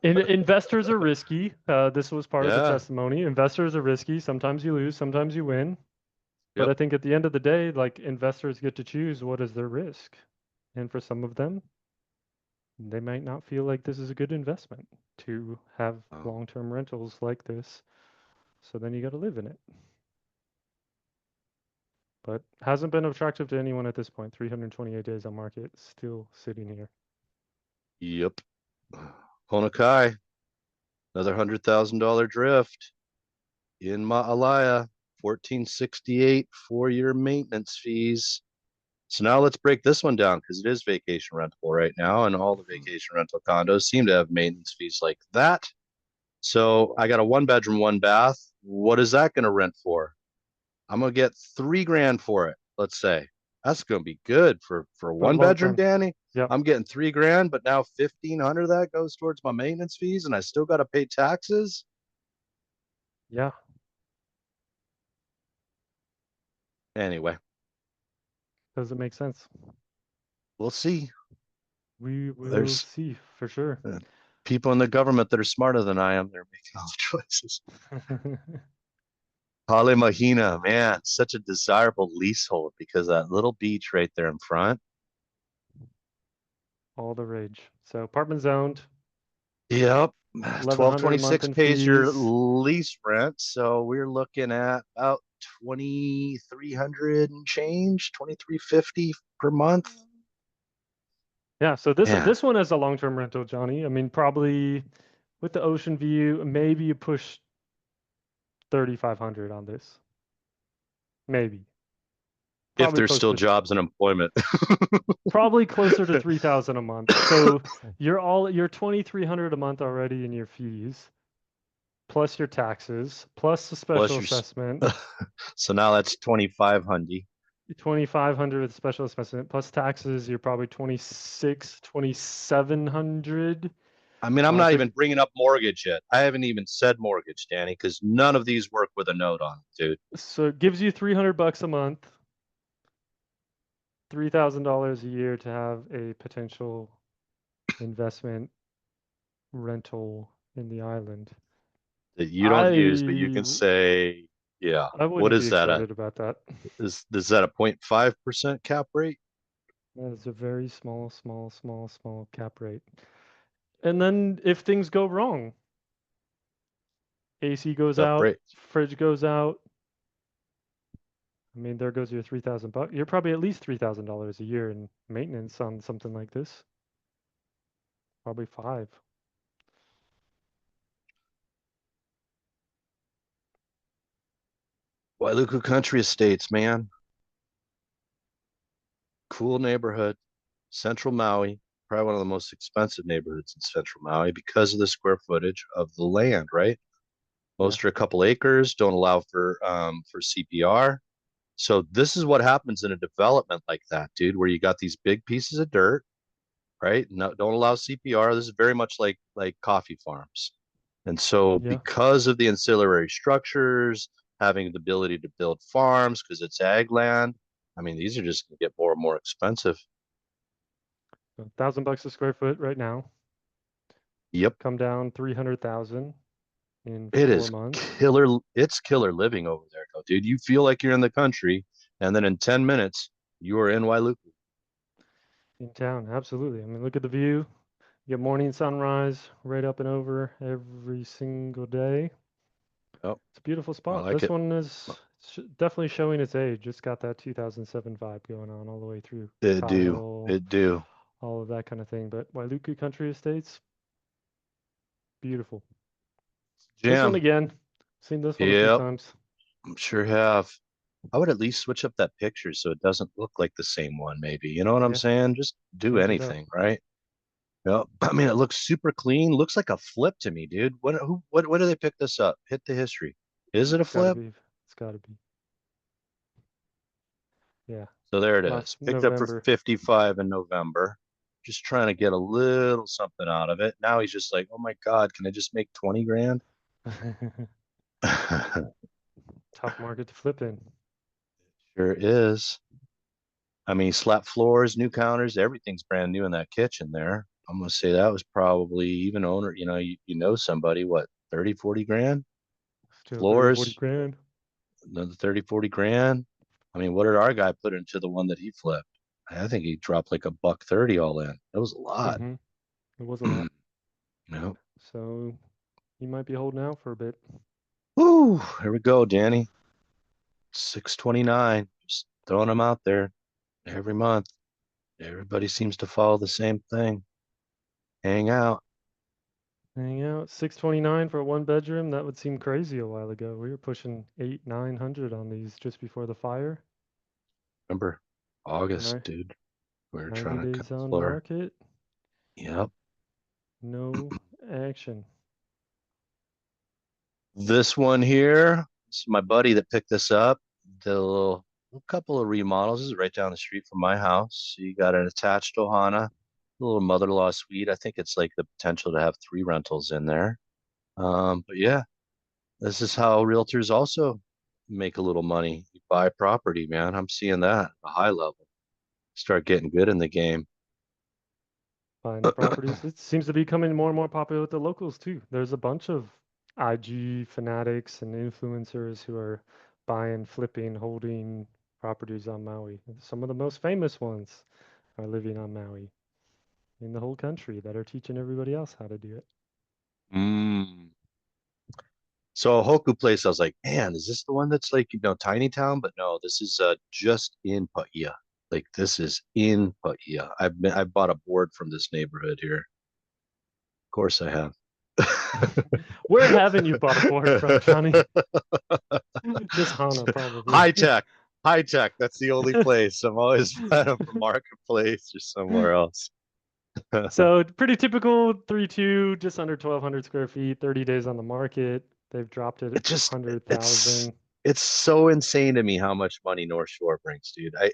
Investors are risky. This was part of the Yeah. testimony. Investors are risky. Sometimes you lose, sometimes you win. But Yep. I think at the end of the day, like investors get to choose what is their risk. And for some of them, they might not feel like this is a good investment to have Oh, long-term rentals like this. So then you got to live in it. But hasn't been attractive to anyone at this point. 328 days on market, still sitting here. yep. Honokai, another $100,000 drift in Ma'alaya, 1468 4-year maintenance fees. So now let's break this one down because it is vacation rental right now, and all the vacation rental condos seem to have maintenance fees like that. So I got a 1 bedroom, 1 bath. What is that going to rent for? I'm gonna get 3 grand for it. Let's say that's gonna be good for a For one long bedroom, term. Danny. Yep. I'm getting 3 grand, but now 1,500 of that goes towards my maintenance fees, and I still got to pay taxes. Yeah. Anyway, Does it make sense? we'll see. We will There's see for sure. people in the government that are smarter than I am. They're making all the choices. Kamehameha, man, such a desirable leasehold because that little beach right there in front. All the rage. So apartment zoned, Yep. 1,100 a month 1226 in pays your fees. lease rent. So we're looking at about 2,300 and change, 2,350 per month. Yeah, so this Man, this one is a long-term rental, Johnny. I mean, probably with the ocean view, maybe you push 3,500 on this. Maybe. if Probably there's close still to jobs and employment. probably closer to 3,000 a month. So you're 2,300 a month already in your fees, plus your taxes, plus the Plus special your assessment. so now that's 2,500. 2,500 with special assessment plus taxes. You're probably 2,700. I mean, I'm Lots not of even bringing up mortgage yet. I haven't even said mortgage, Danny, because none of these work with a note on it, dude. so it gives you $300 a month, $3,000 a year to have a potential investment rental in the island. That you don't use, but you I can say, yeah. I What wouldn't be is that? excited about that. Is that a 0.5% cap rate? That is a very small cap rate. And then if things go wrong, AC goes Up out, rate. fridge goes out. I mean, there goes your $3,000. You're probably at least $3,000 a year in maintenance on something like this. Probably five. Wailuku Country Estates, man. Cool neighborhood. Central Maui, probably one of the most expensive neighborhoods in Central Maui because of the square footage of the land, right? Yeah. Most are a couple acres, don't allow for CPR. So this is what happens in a development like that, dude, where you got these big pieces of dirt, right? No, don't allow CPR. This is very much like coffee farms. And so Yeah. because of the ancillary structures, having the ability to build farms because it's ag land, I mean, these are just going to get more and more expensive. $1,000 a square foot right now. Yep. Come down 300,000 in It 4 is months. killer. It's killer living over there, though, dude. You feel like you're in the country, and then in 10 minutes, you are in Wailuku. In town, absolutely. I mean, look at the view. You get morning sunrise right up and over every single day. Oh, It's a beautiful I spot. like This it. one is definitely showing its age. It's got that 2007 vibe going on all the way through. It do. Tile, It do. all of that kind of thing. But Wailuku Country Estates, beautiful. This one Jam. again. Seen this one a few Yep. times. I'm sure have. I would at least switch up that picture so it doesn't look like the same one, maybe. You know what I'm Yeah, saying? Just do change it up. anything, right? Yep. I mean, it looks super clean. Looks like a flip to me, dude. What do they pick this up? Hit the history. Is it a It's got to flip? be. It's got to be. Yeah, So there it last is. Picked up for November. 55 in November. Just trying to get a little something out of it. Now he's just like, oh my God, can I just make 20 grand? Tough market to flip in. Sure is. I mean, slap floors, new counters, everything's brand new in that kitchen there. I'm gonna say that was probably even owner, you know somebody, what, 30, 40 grand? Still 30, 40 Floors, grand. another 30, 40 grand. I mean, what did our guy put into the one that he flipped? I think he dropped like a buck 30 all in. That was a lot. Mm-hmm. It was a lot. Yep. So he might be holding out for a bit. Woo, here we go, Danny. 629. Just throwing them out there every month. Everybody seems to follow the same thing. Hang out. Hang out. 629 for a one bedroom. That would seem crazy a while ago. We were pushing 8, 900 on these just before the fire. Remember, August, Ni- dude. We were 90 trying to days on explore. market. Yep. No action. This one here, this is my buddy that picked this up. The little couple of remodels. This is right down the street from my house. So you got an attached ohana, a little mother-in-law suite. I think it's like the potential to have 3 rentals in there. But yeah, this is how realtors also make a little money. You buy property, man. I'm seeing that at a high level. Start getting good in the game. Buying the properties. It seems to be becoming more and more popular with the locals too. There's a bunch of IG fanatics and influencers who are buying, flipping, holding properties on Maui. Some of the most famous ones are living on Maui in the whole country that are teaching everybody else how to do it. Mm. So Hoku Place, I was like, man, is this the one that's like, tiny town? But no, this is just in Paia. Like this is in Paia. I bought a board from this neighborhood here. Of course I have. Where haven't you bought a board from, Johnny? Just Hana, probably. High tech. High tech. That's the only place. I'm always buying them from Marketplace or somewhere else. So pretty typical 3-2, just under 1,200 square feet, 30 days on the market. They've dropped it It just it's 100,000. It's so insane to me how much money North Shore brings, dude. I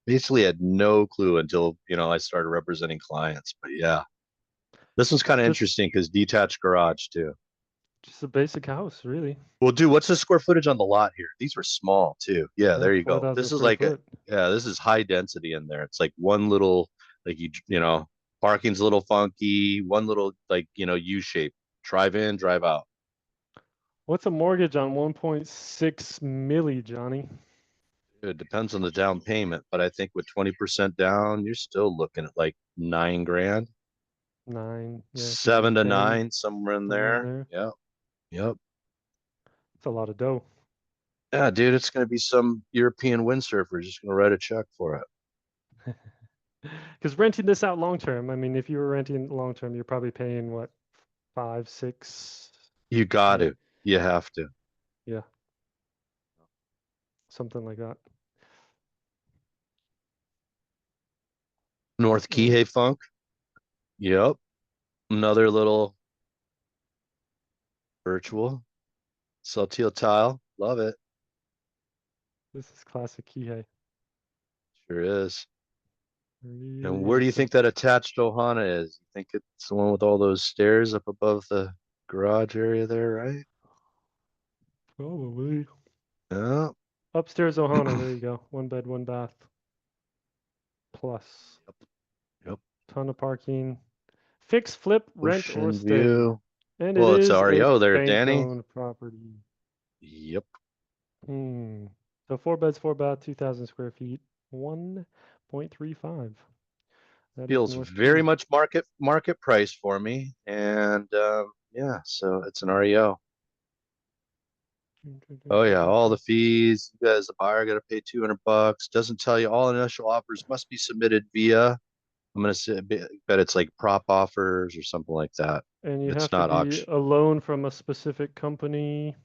basically had no clue until, I started representing clients. But yeah, this one's kind of Just interesting because detached garage too. just a basic house, really. Well, dude, what's the square footage on the lot here? These were small too. Yeah, Yeah, there you go. 4,000 This is square like foot. this is high density in there. It's like one little, like parking's a little funky, one little like, U shape. Drive in, drive out. What's a mortgage on 1.6 milli, Johnny? It depends on the down payment, but I think with 20% down, you're still looking at like 9 grand, Nine, yeah, could be 10, 7 to 9, somewhere in somewhere in there. there. Yep. Yep. It's a lot of dough. Yeah, dude, it's gonna be some European windsurfer just gonna write a check for it. Because renting this out long term, I mean, if you were renting long term, you're probably paying what, five, six, You got maybe, to. You have to. yeah, something like that. North Oh, Kihei Funk. Yep. Another little virtual Saltil tile. Love it. this is classic Kihei. Sure is. And Really where do you awesome. think that attached Ohana is? You think it's the one with all those stairs up above the garage area there, right? Probably. Yeah. Upstairs Ohana, there you go. One bed, one bath. Plus. Yep. Yep. Ton of parking. Fix, flip, rent, or Ocean stay. view. And it Well, it's is a REO there, Danny. bank-owned property. Yep. Hmm. So 4 beds, 4 bath, 2,000 square feet, 1.35. That is Feels North very Key. much market price for me. And yeah, so it's an REO. Oh yeah, all the fees. You guys, the buyer got to pay $200. Doesn't tell you all initial offers must be submitted via. I'm gonna say bet it's like prop offers or something like that. And you It's have to not be auction. a loan from a specific company.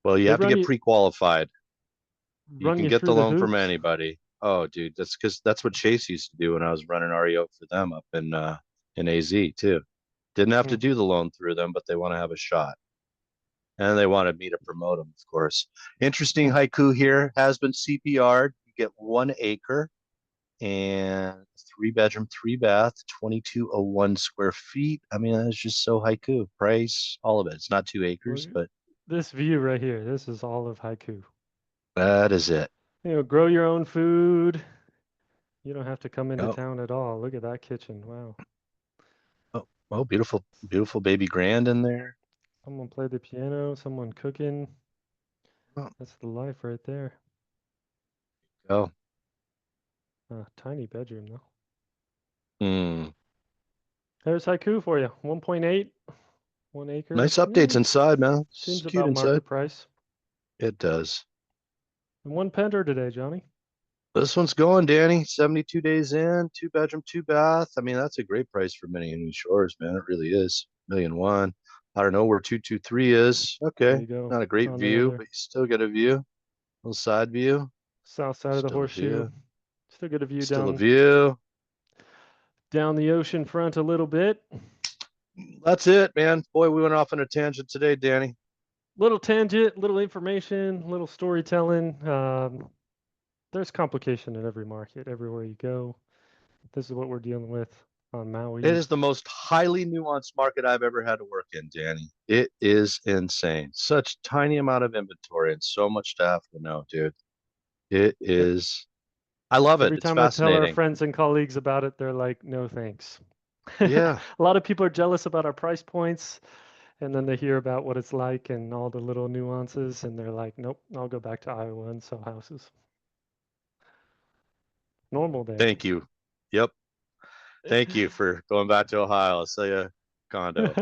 Well, you They have to run get you pre-qualified. You run can you get through the the loan from hoops. anybody. Oh, dude, that's because that's what Chase used to do when I was running REO for them up in AZ too. Didn't have Hmm. to do the loan through them, but they want to have a shot. And they wanted me to promote them, of course. Interesting Hmm. haiku here has been CPR'd. You get 1 acre and 3 bedroom, 3 bath, 2201 square feet. I mean, that's just so haiku. Price, all of it. It's not 2 acres, Look at but this view right here. This is all of haiku. that is it. Grow your own food. You don't have to come into Oh, town at all. Look at that kitchen. Wow. oh, oh, beautiful, beautiful baby grand in there. Someone played the piano, someone cooking. Oh, That's the life right there. oh. Tiny bedroom though. Mm. There's haiku for you. 1.8, 1 acre. Nice updates inside, man. It's Seems cute about inside. market price. It does. And one pender today, Johnny. This one's going, Danny. 72 days in, 2 bedroom, 2 bath. I mean, that's a great price for mini and shores, man. It really is. 1,000,001. I don't know where 223 is. There Okay. you go. Not a great On the view, other but you still get a view. Little side view. south side of the Still a horseshoe. view. Still get a view Still a down view. down the ocean front a little bit. That's it, man. Boy, we went off on a tangent today, Danny. Little tangent, little information, little storytelling. There's complication in every market, everywhere you go. This is what we're dealing with on It Maui. is the most highly nuanced market I've ever had to work in, Danny. It is insane. Such tiny amount of inventory and so much to have to know, dude. It E- is. I love it. Every It's time I tell our fascinating. friends and colleagues about it, they're like, no thanks. Yeah. A lot of people are jealous about our price points, and then they hear about what it's like and all the little nuances, and they're like, nope, I'll go back to Iowa and sell houses. Normal day. Thank you. Yep. Thank you for going back to Ohio. I'll sell you a condo.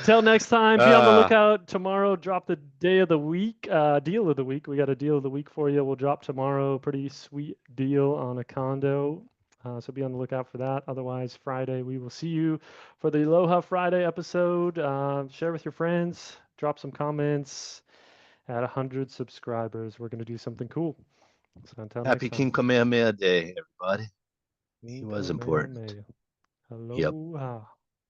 Till next time, be on the ah, lookout. Tomorrow, drop the day of the week, deal of the week. We got a deal of the week for you. We'll drop tomorrow. Pretty sweet deal on a condo. So be on the lookout for that. Otherwise, Friday, we will see you for the Aloha Friday episode. Share with your friends. Drop some comments. At 100 subscribers, we're going to do something cool. So until next happy time, King Kamehameha Day, everybody. He King was important. Kamehameha. Yep. Aloha.